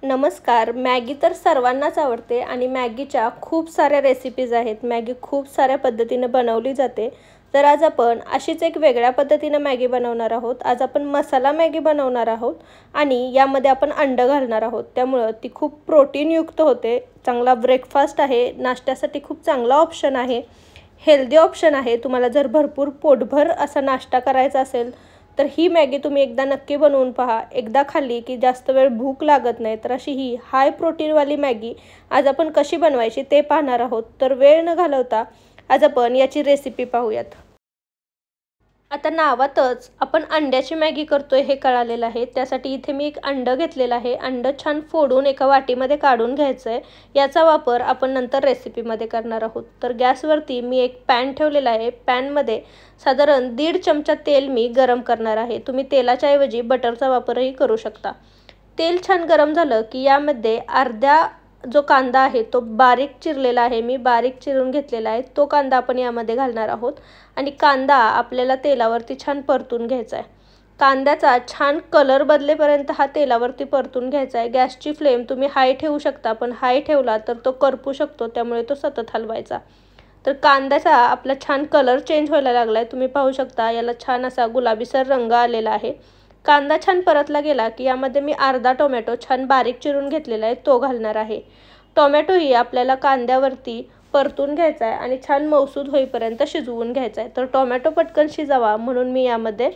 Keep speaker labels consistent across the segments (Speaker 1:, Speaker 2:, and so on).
Speaker 1: नमस्कार. मॅगी तर सर्वांनाच आवडते आणि मॅगीच्या खूप साऱ्या रेसिपीज आहेत. मॅगी खूप साऱ्या पद्धतीने बनवली जाते. तर आज आपण अशीच एक वेगळ्या पद्धतीने मॅगी बनवणार आहोत. आज आपण मसाला मॅगी बनवणार आहोत आणि यामध्ये आपण अंडं घालणार आहोत. त्यामुळे ती खूप प्रोटीनयुक्त होते. चांगला ब्रेकफास्ट आहे, नाश्त्यासाठी खूप चांगला ऑप्शन आहे, हेल्दी ऑप्शन आहे. तुम्हाला जर भरपूर पोटभर असा नाश्ता करायचा असेल तर ही मॅगी तुम्ही एकदा नक्की बनवून पहा. एकदा खाल्ली की जास्त वेळ भूक लागत नाही. तर अशी ही हाय प्रोटीनवाली मॅगी आज आपण कशी बनवायची ते पाहणार आहोत. तर वेळ न घालवता आज आपण याची रेसिपी पाहूयात. आता नावातच आपण अंड्याची मॅगी करतोय हे कळालेलं आहे. त्यासाठी इथे मी एक अंडं घेतलेलं आहे. अंडं छान फोडून एका वाटीमध्ये काढून घ्यायचं आहे. याचा वापर आपण नंतर रेसिपीमध्ये करणार आहोत. तर गॅसवरती मी एक पॅन ठेवलेला आहे. पॅनमध्ये साधारण 1.5 चमचा तेल मी गरम करणार आहे. तुम्ही तेलाच्या ऐवजी बटरचा वापरही करू शकता. तेल छान गरम झालं की यामध्ये अर्धा जो कांदा आहे तो बारीक चिरलेला आहे. मी बारीक चिरून घेतलेला आहे. तो कांदा आपण यामध्ये घालणार आहोत आणि कांदा आपल्याला तेलावरती छान परतून घ्यायचा आहे. कांद्याचा छान कलर बदलेपर्यंत हा तेलावरती परतून घ्यायचा आहे. गॅसची फ्लेम तुम्ही हाय ठेवू शकता, पण हाय ठेवला तर तो करपू शकतो, त्यामुळे तो सतत हलवायचा. तर कांद्याचा आपला छान कलर चेंज व्हायला लागला आहे. तुम्ही पाहू शकता याला छान असा गुलाबीसर रंग आलेला आहे. कांदा छान परतला गेला की यामध्ये मी अर्धा टोमॅटो छान बारीक चिरून घेतलेला आहे तो घालणार आहे. टोमॅटोही आपल्याला कांद्यावरती परतून घ्यायचा आहे आणि छान मऊसूद होईपर्यंत शिजवून घ्यायचा आहे. तर टोमॅटो पटकन शिजावा म्हणून मी यामध्ये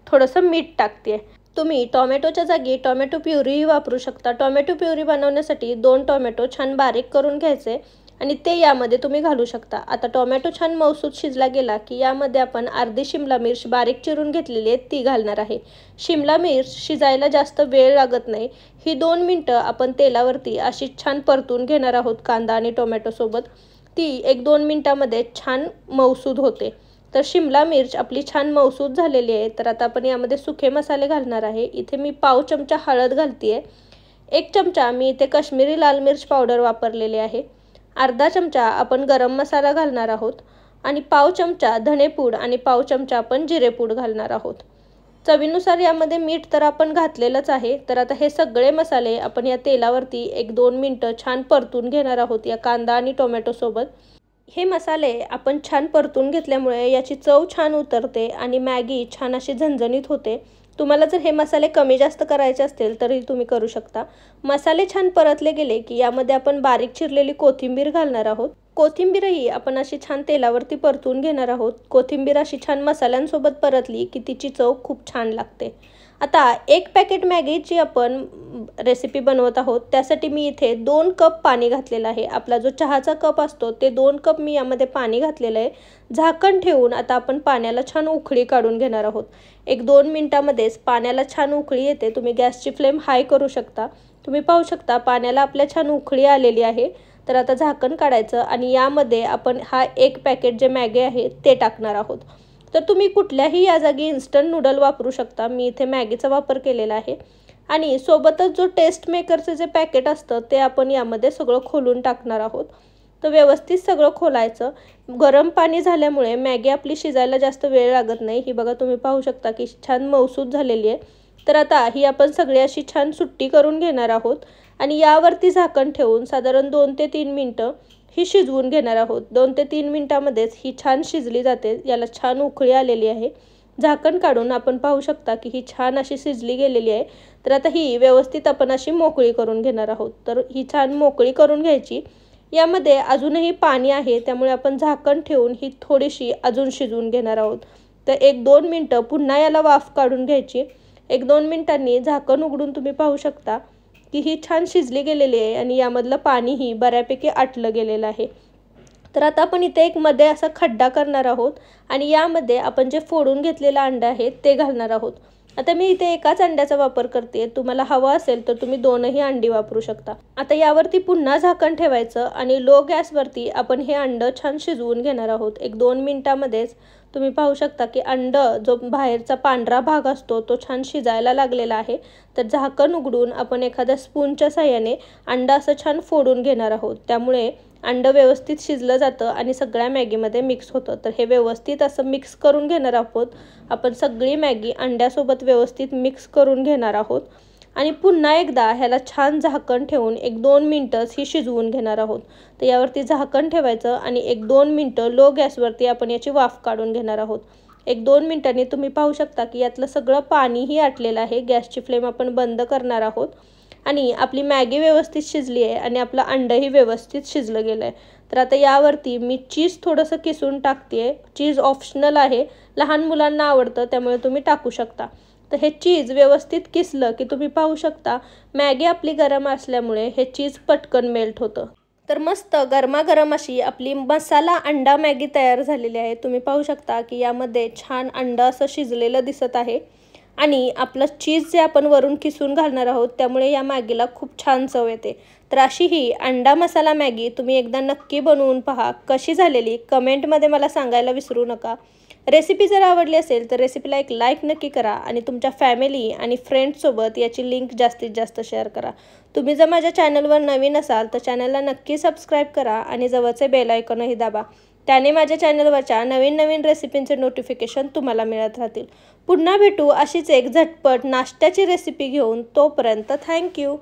Speaker 1: थोडंसं मीठ टाकते. तुम्ही टोमॅटोच्या जागी टोमॅटो प्युरीही वापरू शकता. टोमॅटो प्युरी बनवण्यासाठी 2 टोमॅटो छान बारीक करून घ्यायचे आणि ते यामध्ये तुम्ही घालू शकता. आता टोमॅटो छान मऊसूद शिजला गेला की यामध्ये आपण अर्धी शिमला मिर्च बारीक चिरून घेतलेली आहे ती घालणार आहे. शिमला मिर्च शिजायला जास्त वेळ लागत नाही. ही 2 मिनटं आपण तेलावरती अशी छान परतून घेणार आहोत कांदा आणि टोमॅटोसोबत. ती 1-2 मिनटामध्ये छान मऊसूद होते. तर शिमला मिर्च आपली छान मऊसूद झालेली आहे. तर आता आपण यामध्ये सुके मसाले घालणार आहे. इथे मी पाव चमचा हळद घालते आहे. 1 चमचा मी इथे काश्मीरी लाल मिर्च पावडर वापरलेली आहे. अर्धा चमचा आपण गरम मसाला घालणार आहोत आणि पाव चमचा धणेपूड आणि पाव चमचा आपण जिरेपूड घालणार आहोत. चवीनुसार यामध्ये मीठ तर आपण घातलेलंच आहे. तर आता हे सगळे मसाले आपण या तेलावरती 1-2 मिनटं छान परतून घेणार आहोत या कांदा आणि टोमॅटोसोबत. हे मसाले आपण छान परतून घेतल्यामुळे याची चव छान उतरते आणि मॅगी छान अशी झणझणीत होते. तुम्हाला जर हे मसाले कमी जास्त करायचे असतील तरी तुम्ही करू शकता. मसाले छान परतले गेले की यामध्ये आपण बारीक चिरलेली कोथिंबीर घालणार आहोत. कोथिंबीरही आपण अशी छान तेलावरती परतून घेणार आहोत. कोथिंबीर अशी छान मसाल्यांसोबत परतली की तिची चव खूप छान लागते. आता 1 पॅकेट मॅगीची आपण रेसिपी बनवत आहोत. त्यासाठी मी इथे 2 कप पाणी घातलेलं आहे. आपला जो चहाचा कप असतो ते 2 कप मी यामध्ये पाणी घातलेलं आहे. झाकण ठेवून आता आपण पाण्याला छान उकळी काढून घेणार आहोत. 1-2 मिनटामध्येच पाण्याला छान उकळी येते. तुम्ही गॅसची फ्लेम हाय करू शकता. तुम्ही पाहू शकता पाण्याला आपल्या छान उकळी आलेली आहे. तर आता झाकण काढायचं आणि यामध्ये आपण हा 1 पॅकेट जे मॅगी आहे ते टाकणार आहोत. तर तुम्ही कुठल्याही या जागी इन्स्टंट नूडल वापरू शकता. मी इथे मॅगीचा वापर केलेला आहे आणि सोबतच जो टेस्ट मेकरचं जे पॅकेट असतं ते आपण यामध्ये सगळं खोलून टाकणार आहोत. तर व्यवस्थित सगळं खोलायचं. गरम पाणी झाल्यामुळे मॅगी आपली शिजायला जास्त वेळ लागत नाही. ही बघा तुम्ही पाहू शकता की छान मऊसूद झालेली आहे. तर आता ही आपण सगळी अशी छान सुट्टी करून घेणार आहोत आणि यावरती झाकण ठेवून साधारण 2 ते 3 मिनटं ही शिजवून घेणार आहोत. 2 ते 3 मिनटामध्येच ही छान शिजली जाते. याला छान उकळी आलेली आहे. झाकण काढून आपण पाहू शकता की ही छान अशी शिजली गेलेली आहे. तर आता ही व्यवस्थित आपण अशी मोकळी करून घेणार आहोत. तर ही छान मोकळी करून घ्यायची. यामध्ये अजूनही पाणी आहे, त्यामुळे आपण झाकण ठेवून ही थोडीशी अजून शिजवून घेणार आहोत. तर 1-2 मिनटं पुन्हा याला वाफ काढून घ्यायची. 1-2 मिनटांनी झाकण उघडून तुम्ही पाहू शकता की ही छान शिजली गेलेली आहे आणि यामधलं पाणीही बऱ्यापैकी आटलं गेलेलं आहे. तर आता आपण इथे एक मध्ये असा खड्डा करणार आहोत आणि यामध्ये आपण जे फोडून घेतलेलं अंडं आहे ते घालणार आहोत. आता मी इथे एकाच अंड्याचा वापर करते. तुम्हाला हवं असेल तर तुम्ही 2ही अंडी वापरू शकता. आता यावरती पुन्हा झाकण ठेवायचं आणि लो गॅसवरती आपण हे अंडं छान शिजवून घेणार आहोत. 1-2 मिनटामध्येच तुम्ही पाहू शकता की अंडं जो बाहेरचा पांढरा भाग असतो तो छान शिजायला लागलेला आहे. तर झाकण उघडून आपण एखाद्या स्पूनच्या साहाय्याने अंडं असं छान फोडून घेणार आहोत. त्यामुळे अंडं व्यवस्थित शिजलं जातं आणि सगळ्या मॅगीमध्ये मिक्स होतं. तर हे व्यवस्थित असं मिक्स करून घेणार आहोत. आपण सगळी मॅगी अंड्यासोबत व्यवस्थित मिक्स करून घेणार आहोत आणि पुन्हा एकदा ह्याला छान झाकण ठेवून 1-2 मिनटंच ही शिजवून घेणार आहोत. तर यावरती झाकण ठेवायचं आणि 1-2 मिनटं लो गॅसवरती आपण याची वाफ काढून घेणार आहोत. 1-2 मिनटांनी तुम्ही पाहू शकता की यातलं सगळं पाणीही आटलेलं आहे. गॅसची फ्लेम आपण बंद करणार आहोत आणि आपली मॅगी व्यवस्थित शिजली आहे आणि आपलं अंडंही व्यवस्थित शिजलं गेलं आहे. तर आता यावरती मी चीज थोडंसं किसून टाकते आहे. चीज ऑप्शनल आहे, लहान मुलांना आवडतं त्यामुळे तुम्ही टाकू शकता. तर हे चीज व्यवस्थित किसलं की तुम्ही पाहू शकता मॅगी आपली गरम असल्यामुळे हे चीज पटकन मेल्ट होतं. तर मस्त गरमागरम अशी आपली मसाला अंडा मॅगी तयार झालेली आहे. तुम्ही पाहू शकता की यामध्ये छान अंडं असं शिजलेलं दिसत आहे आणि आपलं चीज जे आपण वरून किसून घालणार आहोत त्यामुळे या मॅगीला खूप छान चव येते. तर अशी ही अंडा मसाला मॅगी तुम्ही एकदा नक्की बनवून पहा. कशी झालेली कमेंटमध्ये मला सांगायला विसरू नका. रेसिपी जर आवडली असेल तर रेसिपीला एक लाईक नक्की करा आणि तुमच्या फॅमिली आणि फ्रेंड्ससोबत याची लिंक जास्तीत जास्त शेअर करा. तुम्ही जर माझ्या चॅनलवर नवीन असाल तर चॅनलला नक्की सबस्क्राईब करा आणि जवळचे बेल आयकॉनही दाबा. त्याने माझ्या चॅनलवरच्या नवीन नवीन रेसिपींचे नोटिफिकेशन तुम्हाला मिळत राहतील. पुन्हा भेटू अशीच एक झटपट नाश्त्याची रेसिपी घेऊन. तोपर्यंत थँक्यू.